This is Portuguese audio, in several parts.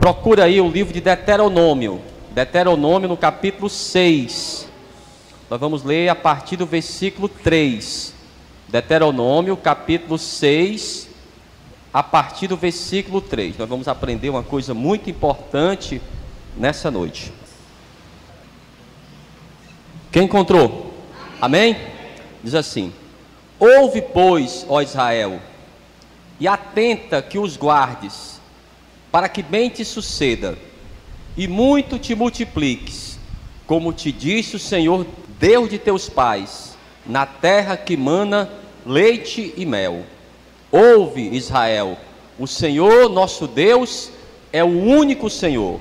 Procura aí o livro de Deuteronômio. Deuteronômio no capítulo 6. Nós vamos ler a partir do versículo 3. Deuteronômio, capítulo 6, a partir do versículo 3. Nós vamos aprender uma coisa muito importante nessa noite. Quem encontrou? Amém? Diz assim: ouve, pois, ó Israel, e atenta que os guardes, para que bem te suceda, e muito te multipliques, como te disse o Senhor, Deus de teus pais, na terra que mana leite e mel. Ouve, Israel, o Senhor nosso Deus é o único Senhor.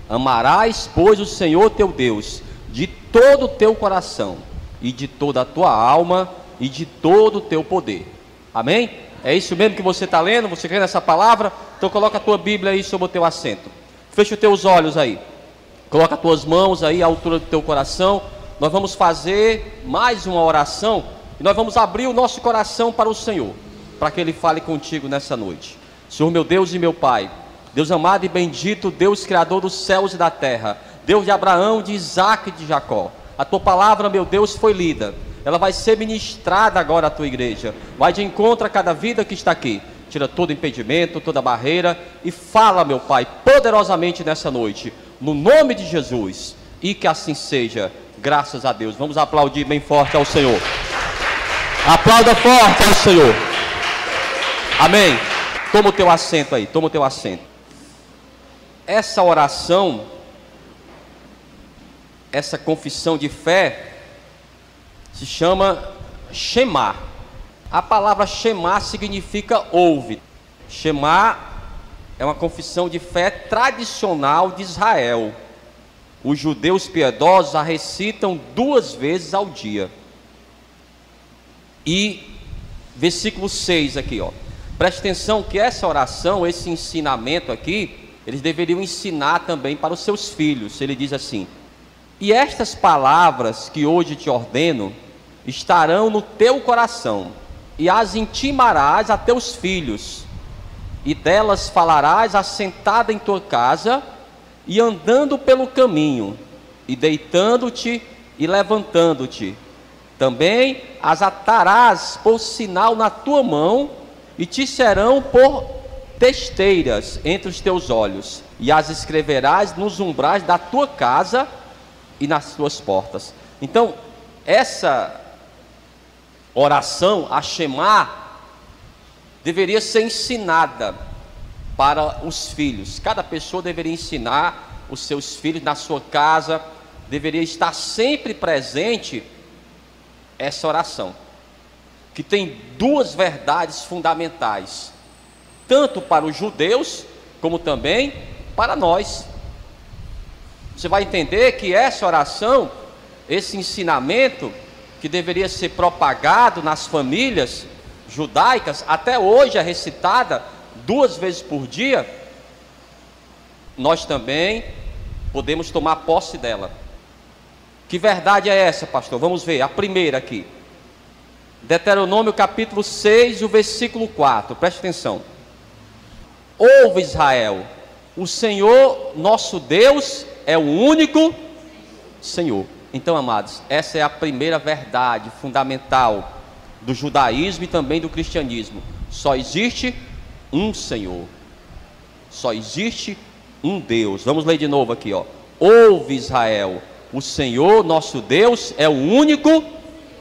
Amarás, pois, o Senhor teu Deus de todo o teu coração, e de toda a tua alma, e de todo o teu poder. Amém? É isso mesmo que você está lendo? Você crê nessa palavra? Então coloca a tua Bíblia aí sobre o teu assento. Fecha os teus olhos aí. Coloca as tuas mãos aí à altura do teu coração. Nós vamos fazer mais uma oração, e nós vamos abrir o nosso coração para o Senhor, para que Ele fale contigo nessa noite. Senhor meu Deus e meu Pai, Deus amado e bendito, Deus criador dos céus e da terra, Deus de Abraão, de Isaac e de Jacó, a tua palavra, meu Deus, foi lida. Ela vai ser ministrada agora à tua igreja. Vai de encontro a cada vida que está aqui. Tira todo impedimento, toda barreira, e fala, meu Pai, poderosamente nessa noite, no nome de Jesus, e que assim seja, graças a Deus. Vamos aplaudir bem forte ao Senhor. Aplauda forte ao Senhor. Amém. Toma o teu assento aí, toma o teu assento. Essa oração, essa confissão de fé, se chama Shema. A palavra Shema significa ouve. Shema é uma confissão de fé tradicional de Israel. Os judeus piedosos a recitam 2 vezes ao dia. E versículo 6 aqui, ó. Preste atenção que essa oração, esse ensinamento aqui, eles deveriam ensinar também para os seus filhos. Ele diz assim: e estas palavras que hoje te ordeno estarão no teu coração, e as intimarás a teus filhos, e delas falarás assentada em tua casa, e andando pelo caminho, e deitando-te e levantando-te. Também as atarás por sinal na tua mão, e te serão por testeiras entre os teus olhos, e as escreverás nos umbrais da tua casa e nas tuas portas. Então, essa oração, a Shema, deveria ser ensinada para os filhos. Cada pessoa deveria ensinar os seus filhos na sua casa, deveria estar sempre presente essa oração, que tem 2 verdades fundamentais, tanto para os judeus, como também para nós. Você vai entender que essa oração, esse ensinamento, que deveria ser propagado nas famílias judaicas, até hoje é recitada 2 vezes por dia. Nós também podemos tomar posse dela. Que verdade é essa, pastor? Vamos ver a primeira aqui. Deuteronômio capítulo 6, o versículo 4. Preste atenção. Ouve, Israel, o Senhor nosso Deus é o único Senhor. Então, amados, essa é a primeira verdade fundamental do judaísmo e também do cristianismo. Só existe um Senhor. Só existe um Deus. Vamos ler de novo aqui, ó. Ouve, Israel, o Senhor nosso Deus é o único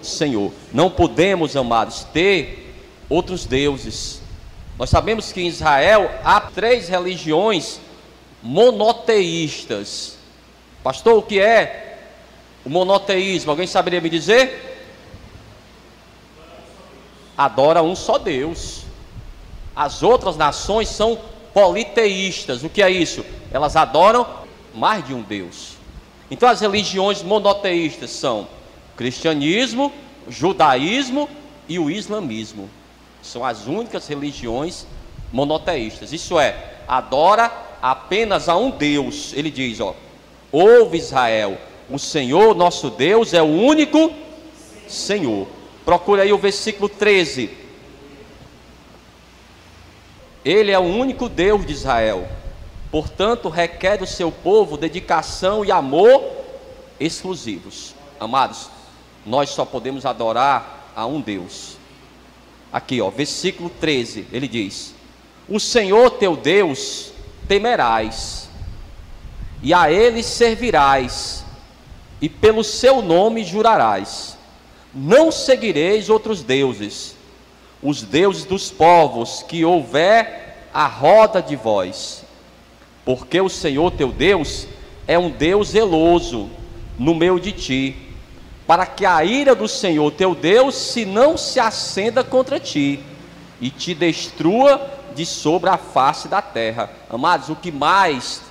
Senhor. Não podemos, amados, ter outros deuses. Nós sabemos que em Israel há 3 religiões monoteístas. Pastor, o que é o monoteísmo? Alguém saberia me dizer? Adora um só Deus. As outras nações são politeístas. O que é isso? Elas adoram mais de um Deus. Então as religiões monoteístas são o cristianismo, o judaísmo e o islamismo. São as únicas religiões monoteístas. Isso é, adora apenas a um Deus. Ele diz, ó: ouve, Israel, o Senhor nosso Deus é o único Senhor. Procure aí o versículo 13. Ele é o único Deus de Israel. Portanto, requer do seu povo dedicação e amor exclusivos. Amados, nós só podemos adorar a um Deus. Aqui, ó, versículo 13, ele diz: o Senhor teu Deus temerás, e a Ele servirás, e pelo seu nome jurarás. Não seguireis outros deuses, os deuses dos povos que houver à roda de vós, porque o Senhor teu Deus é um Deus zeloso no meio de ti, para que a ira do Senhor teu Deus não se acenda contra ti, e te destrua de sobre a face da terra. Amados, o que mais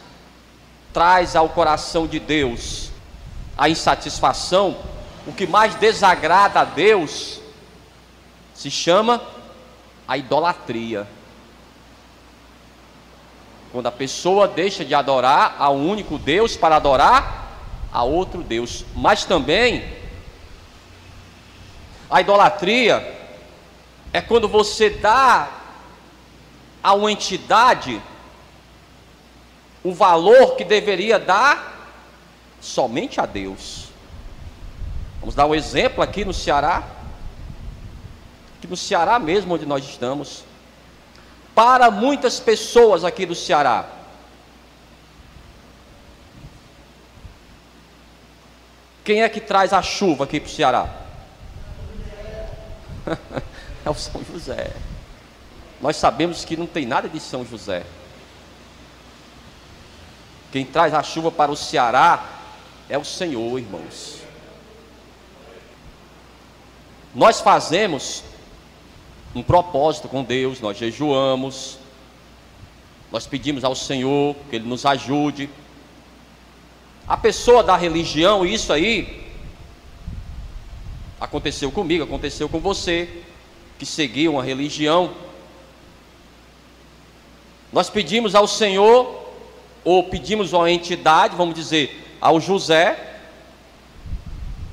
traz ao coração de Deus a insatisfação, o que mais desagrada a Deus, se chama a idolatria. Quando a pessoa deixa de adorar a um único Deus para adorar a outro Deus. Mas também a idolatria é quando você dá a uma entidade o valor que deveria dar somente a Deus. Vamos dar um exemplo aqui no Ceará. Aqui no Ceará mesmo, onde nós estamos. Para muitas pessoas aqui do Ceará, quem é que traz a chuva aqui para o Ceará? É o São José. Nós sabemos que não tem nada de São José. Quem traz a chuva para o Ceará é o Senhor, irmãos. Nós fazemos um propósito com Deus, nós jejuamos, nós pedimos ao Senhor que Ele nos ajude. A pessoa da religião, isso aí aconteceu comigo, aconteceu com você, que seguia uma religião. Nós pedimos ao Senhor, ou pedimos a uma entidade, vamos dizer, ao José,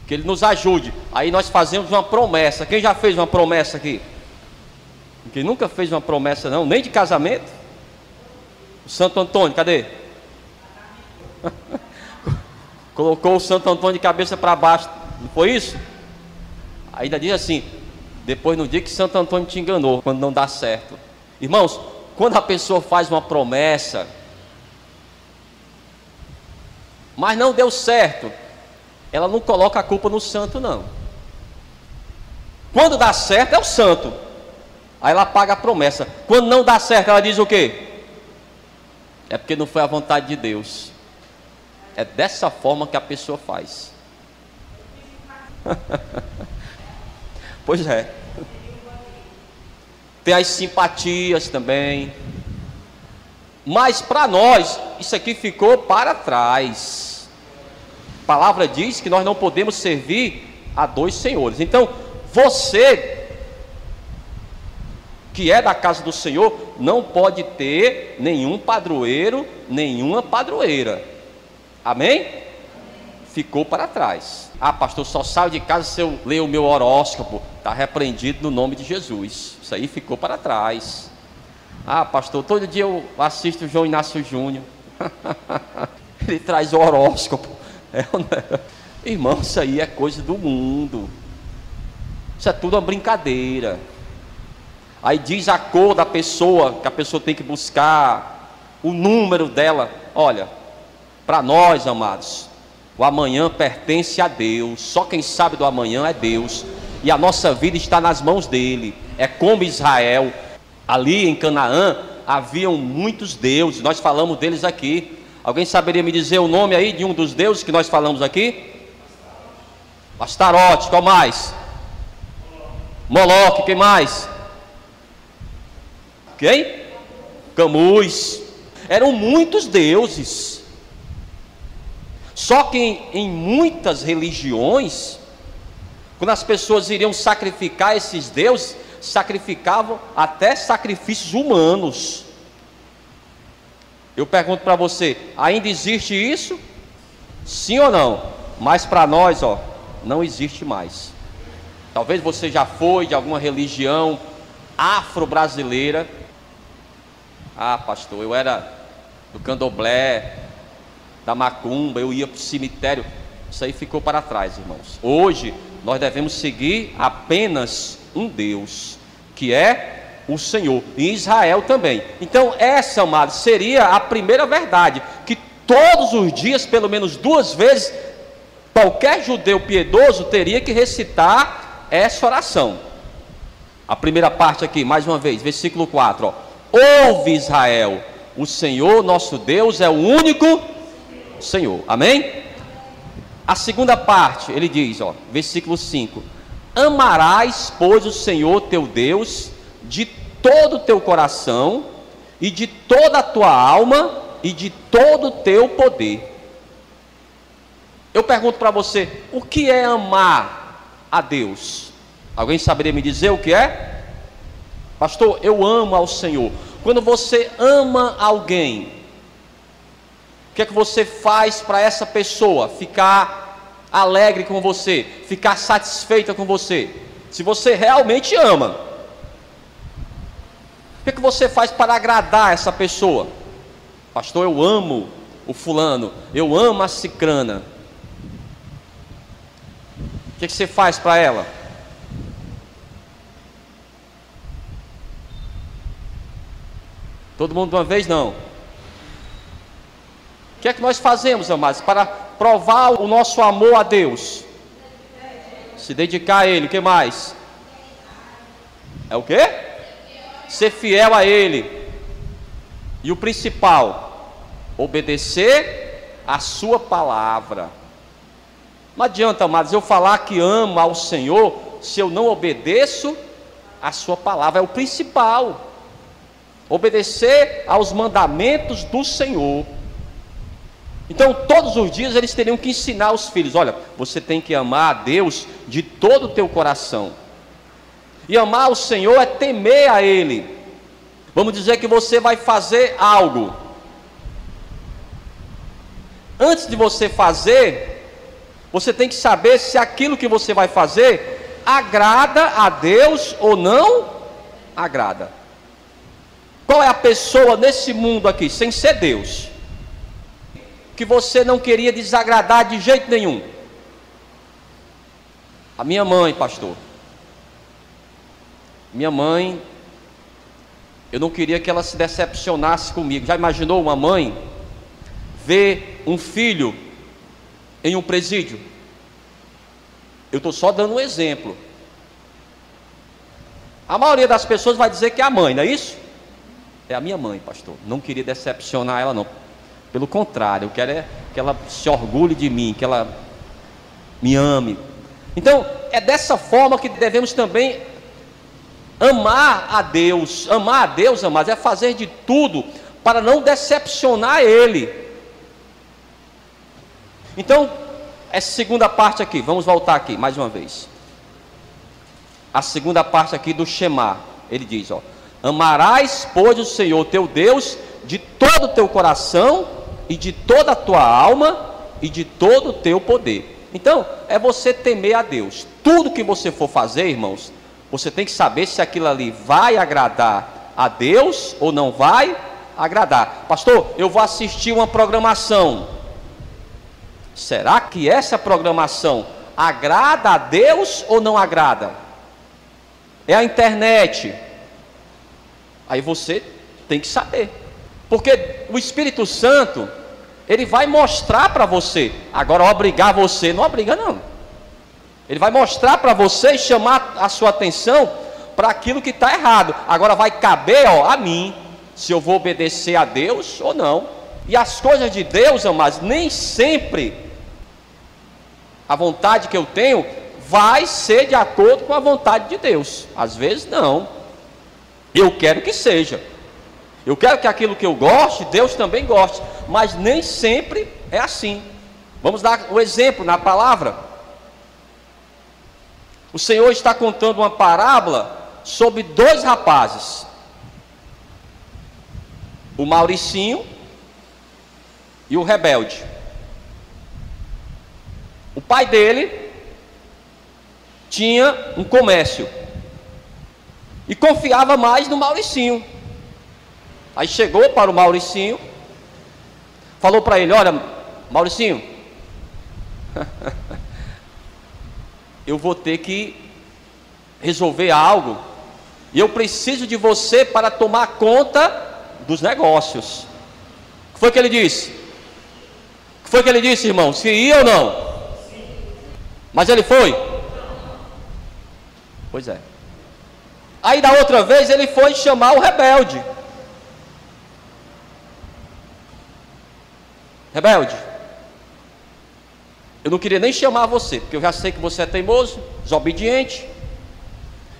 que ele nos ajude. Aí nós fazemos uma promessa. Quem já fez uma promessa aqui? Quem nunca fez uma promessa não, nem de casamento? O Santo Antônio, cadê? Colocou o Santo Antônio de cabeça para baixo, não foi isso? Ainda diz assim, depois no dia que Santo Antônio te enganou, quando não dá certo. Irmãos, quando a pessoa faz uma promessa, mas não deu certo, ela não coloca a culpa no santo não. Quando dá certo é o santo, aí ela paga a promessa. Quando não dá certo, ela diz o quê? É porque não foi a vontade de Deus. É dessa forma que a pessoa faz. Pois é. Tem as simpatias também. Mas para nós, isso aqui ficou para trás. A palavra diz que nós não podemos servir a dois senhores. Então, você que é da casa do Senhor, não pode ter nenhum padroeiro, nenhuma padroeira. Amém? Ficou para trás. Ah, pastor, só saio de casa se eu ler o meu horóscopo. Está repreendido no nome de Jesus. Isso aí ficou para trás. Ah, pastor, todo dia eu assisto o João Inácio Júnior. Ele traz o horóscopo. Irmão, isso aí é coisa do mundo. Isso é tudo uma brincadeira. Aí diz a cor da pessoa, que a pessoa tem que buscar, o número dela. Olha, para nós, amados, o amanhã pertence a Deus. Só quem sabe do amanhã é Deus. E a nossa vida está nas mãos dele. É como Israel. Ali em Canaã haviam muitos deuses. Nós falamos deles aqui. Alguém saberia me dizer o nome aí de um dos deuses que nós falamos aqui? Astarote, qual mais? Moloque, quem mais? Quem? Camuz. Eram muitos deuses. Só que em muitas religiões, quando as pessoas iriam sacrificar esses deuses, sacrificavam até sacrifícios humanos. Eu pergunto para você, ainda existe isso? Sim ou não? Mas para nós, ó, não existe mais. Talvez você já foi de alguma religião afro-brasileira. Ah, pastor, eu era do candomblé, da macumba, eu ia para o cemitério. Isso aí ficou para trás, irmãos. Hoje nós devemos seguir apenas um Deus, que é o Senhor, e Israel também. Então essa, amados, seria a primeira verdade, que todos os dias, pelo menos 2 vezes, qualquer judeu piedoso teria que recitar essa oração. A primeira parte aqui, mais uma vez, versículo 4, ó. Ouve, Israel, o Senhor nosso Deus é o único Senhor. Amém? A segunda parte, ele diz, ó, versículo 5: amarás, pois, o Senhor teu Deus de todo o teu coração, e de toda a tua alma, e de todo o teu poder. Eu pergunto para você, o que é amar a Deus? Alguém saberia me dizer o que é? Pastor, eu amo ao Senhor. Quando você ama alguém, o que é que você faz para essa pessoa ficar alegre com você, ficar satisfeita com você? Se você realmente ama, o que é que você faz para agradar essa pessoa? Pastor, eu amo o fulano, eu amo a cicrana. O que é que você faz para ela? Todo mundo de uma vez? Não. O que é que nós fazemos, amados, para provar o nosso amor a Deus? Se dedicar a Ele. O que mais? É o quê? Ser fiel a Ele. E o principal, obedecer a sua palavra. Não adianta, amados, eu falar que amo ao Senhor se eu não obedeço a sua palavra. É o principal. Obedecer aos mandamentos do Senhor. Então todos os dias eles teriam que ensinar os filhos: olha, você tem que amar a Deus de todo o teu coração. E amar o Senhor é temer a Ele. Vamos dizer que você vai fazer algo. Antes de você fazer, você tem que saber se aquilo que você vai fazer agrada a Deus ou não agrada. Qual é a pessoa nesse mundo aqui, sem ser Deus, que você não queria desagradar de jeito nenhum? A minha mãe, pastor. Minha mãe, eu não queria que ela se decepcionasse comigo. Já imaginou uma mãe ver um filho em um presídio? Eu estou só dando um exemplo. A maioria das pessoas vai dizer que é a mãe, não é isso? É a minha mãe, pastor. Não queria decepcionar ela, não. Pelo contrário, eu quero é que ela se orgulhe de mim, que ela me ame. Então, é dessa forma que devemos também amar a Deus. Amar a Deus, amados, é fazer de tudo para não decepcionar Ele. Então, essa segunda parte aqui, vamos voltar aqui mais uma vez. A segunda parte aqui do Shema, ele diz, ó: amarás, pois, o Senhor teu Deus de todo o teu coração, e de toda a tua alma, e de todo o teu poder. Então, é você temer a Deus. Tudo que você for fazer, irmãos, você tem que saber se aquilo ali vai agradar a Deus ou não vai agradar. Pastor, eu vou assistir uma programação. Será que essa programação agrada a Deus ou não agrada? É a internet. Aí você tem que saber. Porque o Espírito Santo, ele vai mostrar para você. Agora, obrigar você, não obriga não. Ele vai mostrar para você e chamar a sua atenção para aquilo que está errado. Agora vai caber, ó, a mim, se eu vou obedecer a Deus ou não. E as coisas de Deus, amados, nem sempre a vontade que eu tenho vai ser de acordo com a vontade de Deus. Às vezes não. Eu quero que seja. Eu quero que aquilo que eu goste, Deus também goste. Mas nem sempre é assim. Vamos dar o exemplo na palavra. O Senhor está contando uma parábola sobre 2 rapazes. O Mauricinho e o rebelde. O pai dele tinha um comércio e confiava mais no Mauricinho. Aí chegou para o Mauricinho falou para ele: olha, Mauricinho, eu vou ter que resolver algo, e eu preciso de você para tomar conta dos negócios. O que foi que ele disse? O que foi que ele disse, irmão? Se ia ou não? Mas ele foi? Pois é. Aí da outra vez ele foi chamar o rebelde. Rebelde, eu não queria nem chamar você, porque eu já sei que você é teimoso, desobediente.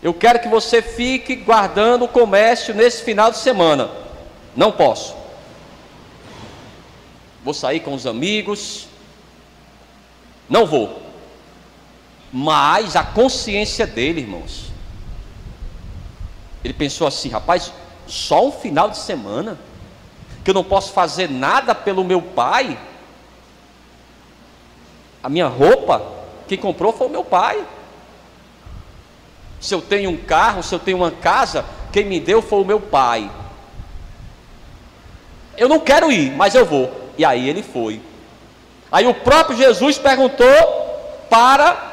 Eu quero que você fique guardando o comércio nesse final de semana. Não posso. Vou sair com os amigos. Não vou. Mas a consciência dele, irmãos, ele pensou assim: rapaz, só um final de semana que eu não posso fazer nada pelo meu pai? A minha roupa, quem comprou foi o meu pai. Se eu tenho um carro, se eu tenho uma casa, quem me deu foi o meu pai. Eu não quero ir, mas eu vou. E aí ele foi. Aí o próprio Jesus perguntou para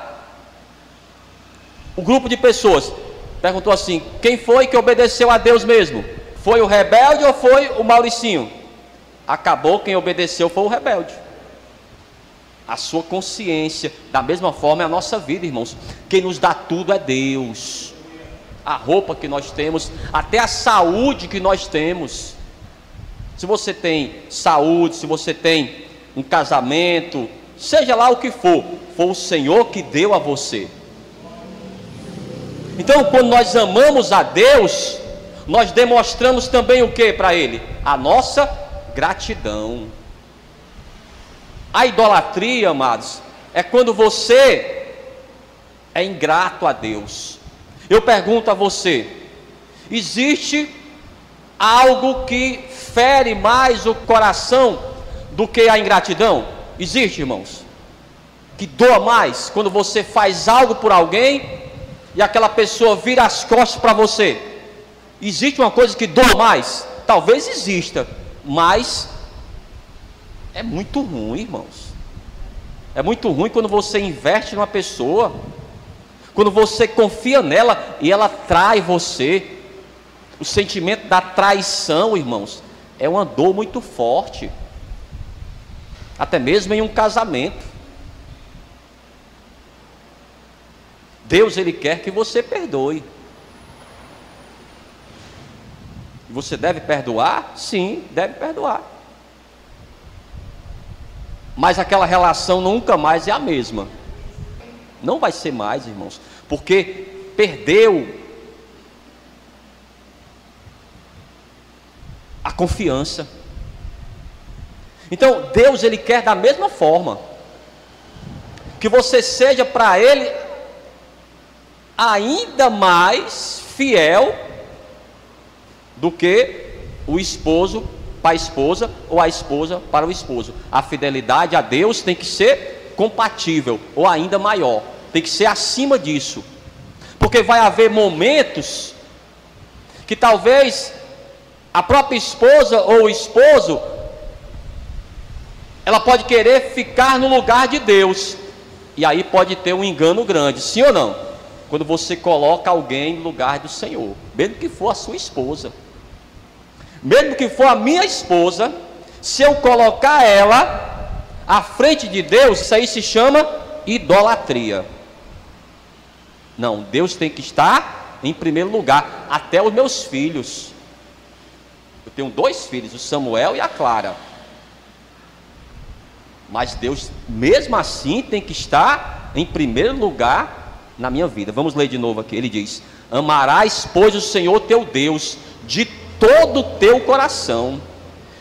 o grupo de pessoas, perguntou assim: quem foi que obedeceu a Deus mesmo? Foi o rebelde ou foi o Mauricinho? Acabou, quem obedeceu foi o rebelde. A sua consciência. Da mesma forma é a nossa vida, irmãos. Quem nos dá tudo é Deus. A roupa que nós temos, até a saúde que nós temos. Se você tem saúde, se você tem um casamento, seja lá o que for, foi o Senhor que deu a você. Então, quando nós amamos a Deus, nós demonstramos também o que para Ele? A nossa gratidão. A idolatria, amados, é quando você é ingrato a Deus. Eu pergunto a você: existe algo que fere mais o coração do que a ingratidão? Existe, irmãos? Que doa mais quando você faz algo por alguém e aquela pessoa vira as costas para você? Existe uma coisa que doa mais? Talvez exista, mas é muito ruim, irmãos. É muito ruim quando você investe numa pessoa, quando você confia nela e ela trai você. O sentimento da traição, irmãos, é uma dor muito forte, até mesmo em um casamento. Deus, Ele quer que você perdoe. Você deve perdoar? Sim, deve perdoar. Mas aquela relação nunca mais é a mesma. Não vai ser mais, irmãos, porque perdeu a confiança. Então Deus, Ele quer da mesma forma que você seja para Ele ainda mais fiel do que o esposo para a esposa ou a esposa para o esposo. A fidelidade a Deus tem que ser compatível ou ainda maior, tem que ser acima disso, porque vai haver momentos que talvez a própria esposa ou o esposo, ela pode querer ficar no lugar de Deus, e aí pode ter um engano grande, sim ou não? Quando você coloca alguém no lugar do Senhor, mesmo que for a sua esposa, mesmo que for a minha esposa, se eu colocar ela à frente de Deus, isso aí se chama idolatria. Não, Deus tem que estar em primeiro lugar. Até os meus filhos, eu tenho 2 filhos, o Samuel e a Clara, mas Deus mesmo assim tem que estar em primeiro lugar na minha vida. Vamos ler de novo aqui. Ele diz: amarás, pois, o Senhor teu Deus de todo o teu coração,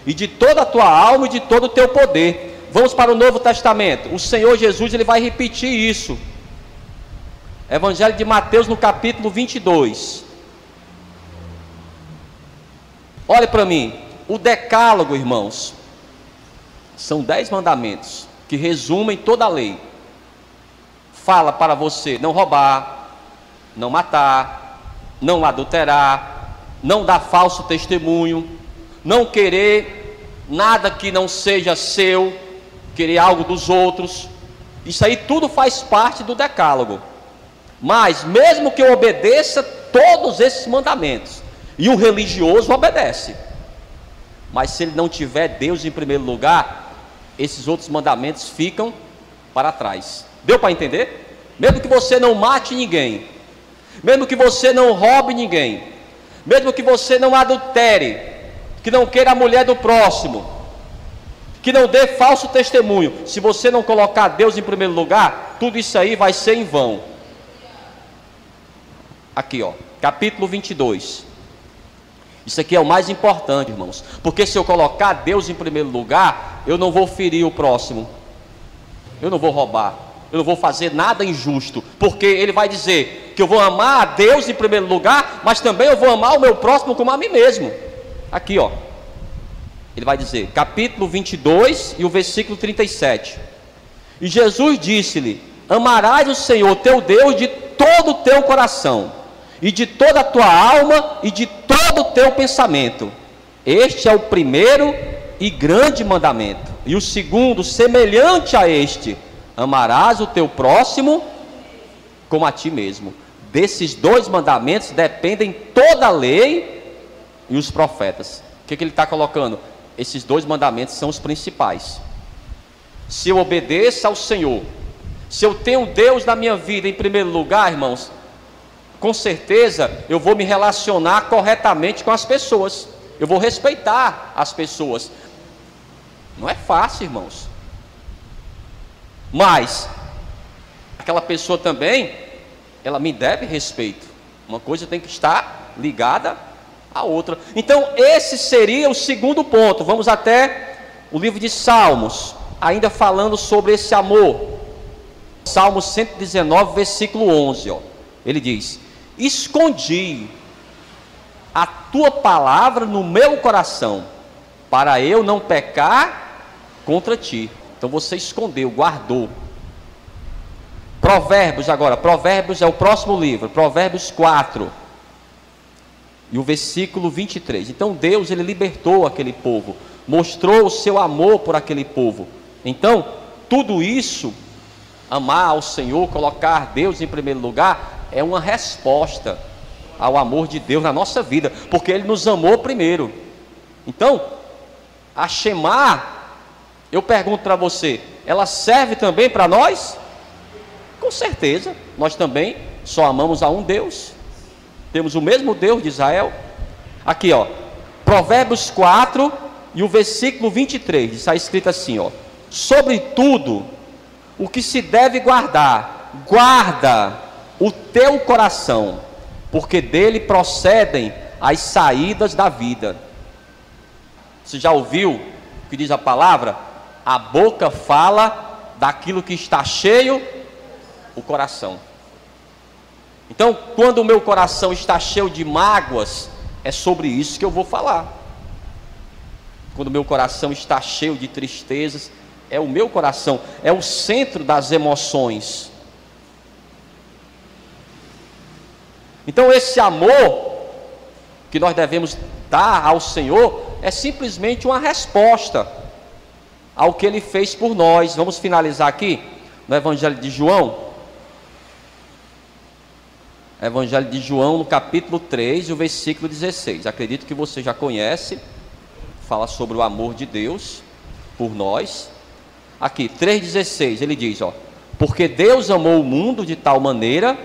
e de toda a tua alma, e de todo o teu poder. Vamos para o Novo Testamento. O Senhor Jesus, Ele vai repetir isso. Evangelho de Mateus, no capítulo 22. Olha para mim. O decálogo, irmãos, são 10 mandamentos que resumem toda a lei. Fala para você não roubar, não matar, não adulterar, não dar falso testemunho, não querer nada que não seja seu, querer algo dos outros. Isso aí tudo faz parte do decálogo. Mas mesmo que eu obedeça todos esses mandamentos, e o religioso obedece, mas se ele não tiver Deus em primeiro lugar, esses outros mandamentos ficam para trás. Deu para entender? Mesmo que você não mate ninguém, mesmo que você não roube ninguém, mesmo que você não adultere, que não queira a mulher do próximo, que não dê falso testemunho, se você não colocar Deus em primeiro lugar, tudo isso aí vai ser em vão. Aqui ó, capítulo 22. Isso aqui é o mais importante, irmãos, porque se eu colocar Deus em primeiro lugar, eu não vou ferir o próximo, eu não vou roubar, eu não vou fazer nada injusto, porque ele vai dizer que eu vou amar a Deus em primeiro lugar, mas também eu vou amar o meu próximo como a mim mesmo. Aqui ó, ele vai dizer, capítulo 22 e o versículo 37. E Jesus disse-lhe: amarás o Senhor teu Deus de todo o teu coração, e de toda a tua alma, e de todo o teu pensamento. Este é o primeiro e grande mandamento. E o segundo, semelhante a este: amarás o teu próximo como a ti mesmo. Desses dois mandamentos dependem toda a lei e os profetas. O que ele está colocando? Esses dois mandamentos são os principais. Se eu obedeço ao Senhor, se eu tenho Deus na minha vida em primeiro lugar, irmãos, com certeza eu vou me relacionar corretamente com as pessoas, eu vou respeitar as pessoas. Não é fácil, irmãos, mas aquela pessoa também, ela me deve respeito. Uma coisa tem que estar ligada à outra. Então esse seria o segundo ponto. Vamos até o livro de Salmos, ainda falando sobre esse amor. Salmo 119, versículo 11, ó. Ele diz: escondi a tua palavra no meu coração, para eu não pecar contra ti. Então você escondeu, guardou. Provérbios agora, Provérbios é o próximo livro, Provérbios 4 e o versículo 23. Então Deus, ele libertou aquele povo, mostrou o seu amor por aquele povo. Então tudo isso, amar ao Senhor, colocar Deus em primeiro lugar, é uma resposta ao amor de Deus na nossa vida, porque Ele nos amou primeiro. Então, a Shema, eu pergunto para você, ela serve também para nós? Com certeza, nós também só amamos a um Deus, temos o mesmo Deus de Israel. Aqui ó, Provérbios 4 e o versículo 23, está escrito assim ó: sobretudo o que se deve guardar, guarda o teu coração, porque dele procedem as saídas da vida. Você já ouviu o que diz a palavra? A boca fala daquilo que está cheio o coração. Então, quando o meu coração está cheio de mágoas, é sobre isso que eu vou falar. Quando o meu coração está cheio de tristezas, é o meu coração, é o centro das emoções. Então esse amor que nós devemos dar ao Senhor é simplesmente uma resposta ao que Ele fez por nós. Vamos finalizar aqui no Evangelho de João. Evangelho de João, no capítulo 3 e o versículo 16. Acredito que você já conhece, fala sobre o amor de Deus por nós. Aqui, 3,16, ele diz, ó: porque Deus amou o mundo de tal maneira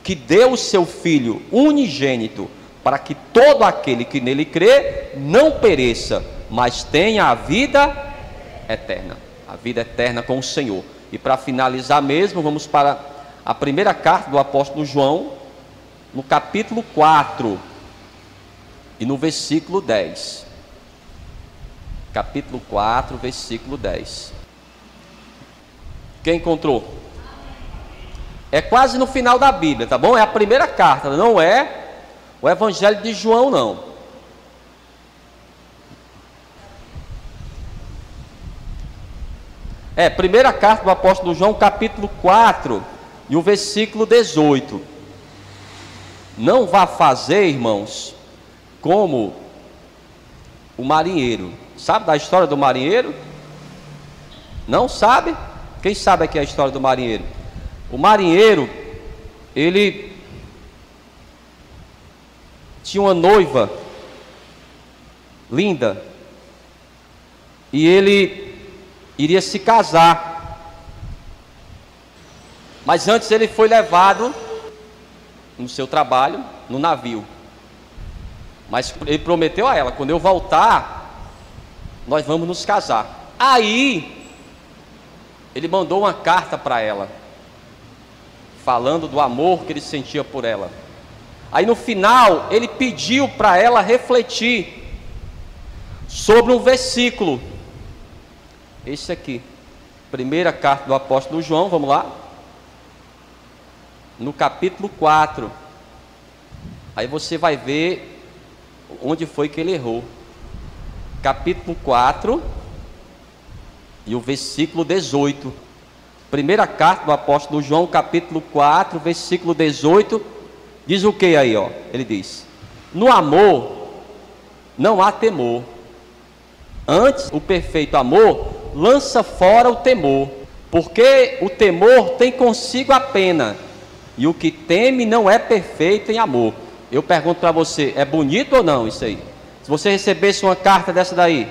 que deu o seu Filho unigênito, para que todo aquele que nele crê não pereça, mas tenha a vida eterna. A vida eterna com o Senhor. E para finalizar mesmo, vamos para a primeira carta do apóstolo João, no capítulo 4 e no versículo 10. Capítulo 4, versículo 10. Quem encontrou? É quase no final da Bíblia, tá bom? É a primeira carta, não é o Evangelho de João, não. É, primeira carta do apóstolo João, capítulo 4 e o versículo 18. Não vá fazer, irmãos, como o marinheiro, Sabe da história do marinheiro? Não sabe? Quem sabe aqui a história do marinheiro? O marinheiro, ele tinha uma noiva linda e ele iria se casar, mas antes ele foi levado no seu trabalho no navio, mas ele prometeu a ela: quando eu voltar, nós vamos nos casar. Aí ele mandou uma carta para ela, falando do amor que ele sentia por ela. Aí no final ele pediu para ela refletir sobre um versículo, esse aqui, primeira carta do apóstolo João, vamos lá, no capítulo 4, aí você vai ver onde foi que ele errou. Capítulo 4 e o versículo 18, primeira carta do apóstolo João, capítulo 4, versículo 18, diz o que aí, ó? Ele diz: no amor não há temor, antes o perfeito amor lança fora o temor, porque o temor tem consigo a pena, e o que teme não é perfeito em amor. Eu pergunto para você, é bonito ou não isso aí? Se você recebesse uma carta dessa daí,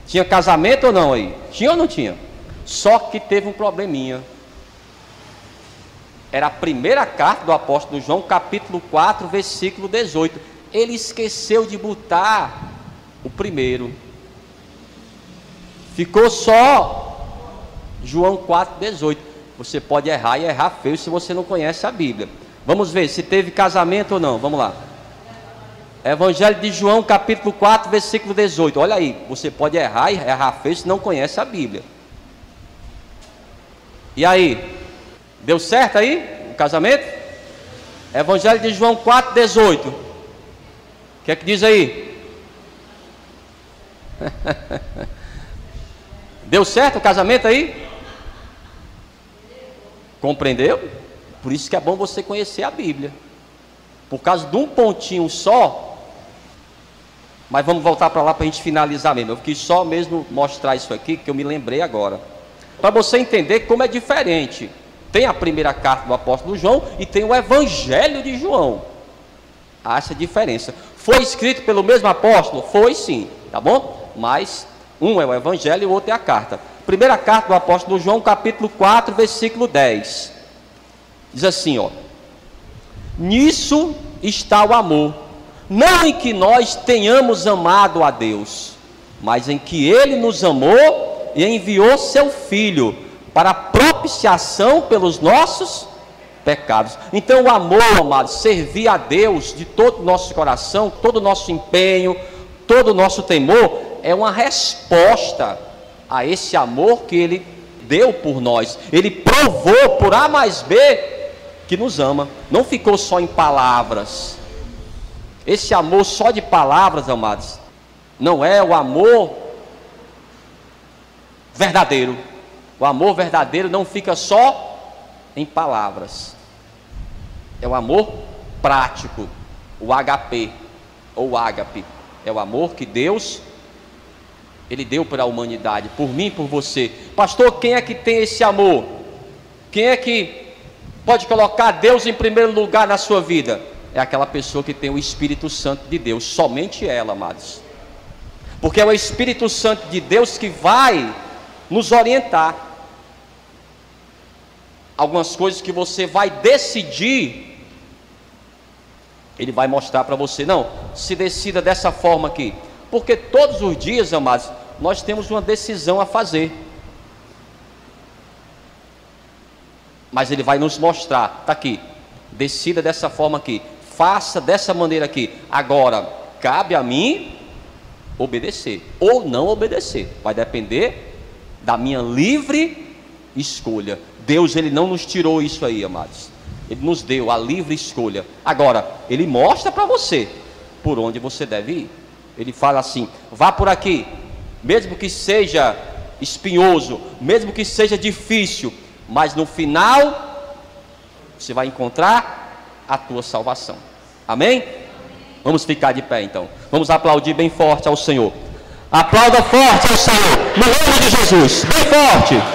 tinha casamento ou não aí? Tinha ou não tinha? Só que teve um probleminha. Era a primeira carta do apóstolo João, capítulo 4, versículo 18. Ele esqueceu de botar o primeiro. Ficou só João 4, 18. Você pode errar e errar feio se você não conhece a Bíblia. Vamos ver se teve casamento ou não. Vamos lá. Evangelho de João, capítulo 4, versículo 18. Olha aí, você pode errar e errar feio se não conhece a Bíblia. E aí? Deu certo aí o casamento? Evangelho de João 4, 18. O que é que diz aí? Deu certo o casamento aí? Compreendeu? Por isso que é bom você conhecer a Bíblia. Por causa de um pontinho só. Mas vamos voltar para lá para a gente finalizar mesmo. Eu quis só mesmo mostrar isso aqui, que eu me lembrei agora, para você entender como é diferente. Tem a primeira carta do apóstolo João e tem o Evangelho de João. Há essa diferença. Foi escrito pelo mesmo apóstolo? Foi sim, tá bom? Mas um é o Evangelho e o outro é a carta. Primeira carta do apóstolo João, capítulo 4, versículo 10. Diz assim, ó: nisso está o amor, não em que nós tenhamos amado a Deus, mas em que Ele nos amou e enviou seu Filho para propiciação pelos nossos pecados. Então o amor, amados, servir a Deus de todo o nosso coração, todo o nosso empenho, todo o nosso temor, é uma resposta a esse amor que Ele deu por nós. Ele provou por A mais B que nos ama. Não ficou só em palavras. Esse amor só de palavras, amados, não é o amor verdadeiro. O amor verdadeiro não fica só em palavras. É o amor prático, o HP ou ágape. É o amor que Deus, Ele deu para a humanidade, por mim e por você. Pastor, quem é que tem esse amor? Quem é que pode colocar Deus em primeiro lugar na sua vida? É aquela pessoa que tem o Espírito Santo de Deus, somente ela, amados. Porque é o Espírito Santo de Deus que vai nos orientar. Algumas coisas que você vai decidir, Ele vai mostrar para você. Não, se decida dessa forma aqui. Porque todos os dias, amados, nós temos uma decisão a fazer. Mas Ele vai nos mostrar, está aqui, decida dessa forma aqui, faça dessa maneira aqui. Agora, cabe a mim obedecer ou não obedecer. Vai depender da minha livre escolha. Deus, Ele não nos tirou isso aí, amados. Ele nos deu a livre escolha. Agora, Ele mostra para você por onde você deve ir. Ele fala assim: vá por aqui, mesmo que seja espinhoso, mesmo que seja difícil, mas no final você vai encontrar a tua salvação. Amém? Vamos ficar de pé então. Vamos aplaudir bem forte ao Senhor. Aplauda forte ao Senhor, no nome de Jesus, bem forte.